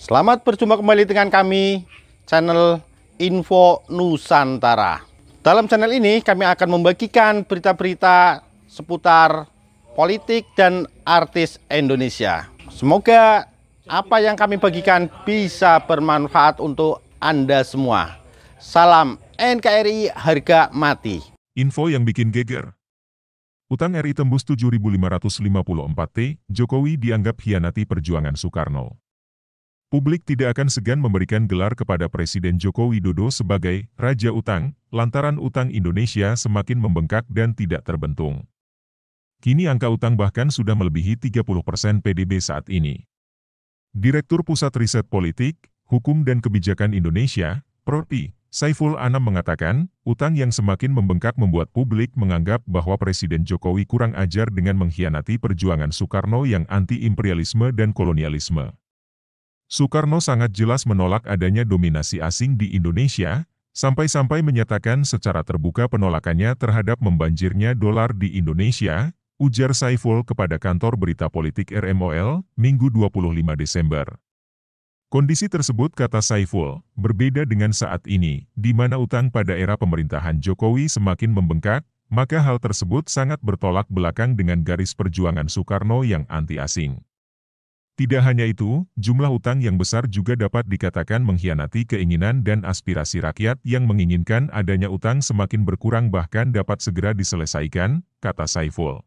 Selamat berjumpa kembali dengan kami, channel Info Nusantara. Dalam channel ini kami akan membagikan berita-berita seputar politik dan artis Indonesia. Semoga apa yang kami bagikan bisa bermanfaat untuk Anda semua. Salam NKRI harga mati. Info yang bikin geger. Utang RI tembus 7.554 T, Jokowi dianggap hianati perjuangan Soekarno. Publik tidak akan segan memberikan gelar kepada Presiden Joko Widodo sebagai Raja Utang, lantaran utang Indonesia semakin membengkak dan tidak terbentung. Kini angka utang bahkan sudah melebihi 30% PDB saat ini. Direktur Pusat Riset Politik, Hukum dan Kebijakan Indonesia, PROPI, Saiful Anam mengatakan, utang yang semakin membengkak membuat publik menganggap bahwa Presiden Jokowi kurang ajar dengan mengkhianati perjuangan Soekarno yang anti-imperialisme dan kolonialisme. Soekarno sangat jelas menolak adanya dominasi asing di Indonesia, sampai-sampai menyatakan secara terbuka penolakannya terhadap membanjirnya dolar di Indonesia, ujar Saiful kepada kantor berita politik RMOL, Minggu 25 Desember. Kondisi tersebut, kata Saiful, berbeda dengan saat ini, di mana utang pada era pemerintahan Jokowi semakin membengkak, maka hal tersebut sangat bertolak belakang dengan garis perjuangan Soekarno yang anti-asing. Tidak hanya itu, jumlah utang yang besar juga dapat dikatakan mengkhianati keinginan dan aspirasi rakyat yang menginginkan adanya utang semakin berkurang bahkan dapat segera diselesaikan, kata Saiful.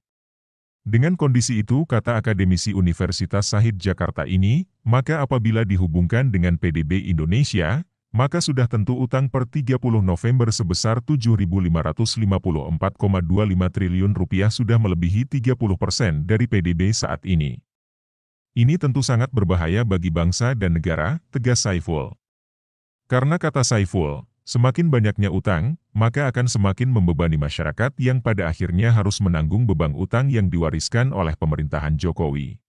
Dengan kondisi itu, kata akademisi Universitas Shahid Jakarta ini, maka apabila dihubungkan dengan PDB Indonesia, maka sudah tentu utang per 30 November sebesar Rp7.554,25 triliun sudah melebihi 30% dari PDB saat ini. Ini tentu sangat berbahaya bagi bangsa dan negara, tegas Saiful. Karena kata Saiful, semakin banyaknya utang, maka akan semakin membebani masyarakat yang pada akhirnya harus menanggung beban utang yang diwariskan oleh pemerintahan Jokowi.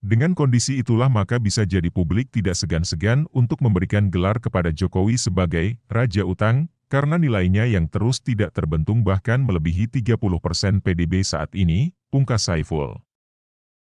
Dengan kondisi itulah maka bisa jadi publik tidak segan-segan untuk memberikan gelar kepada Jokowi sebagai Raja Utang, karena nilainya yang terus tidak terbentung bahkan melebihi 30% PDB saat ini, pungkas Saiful.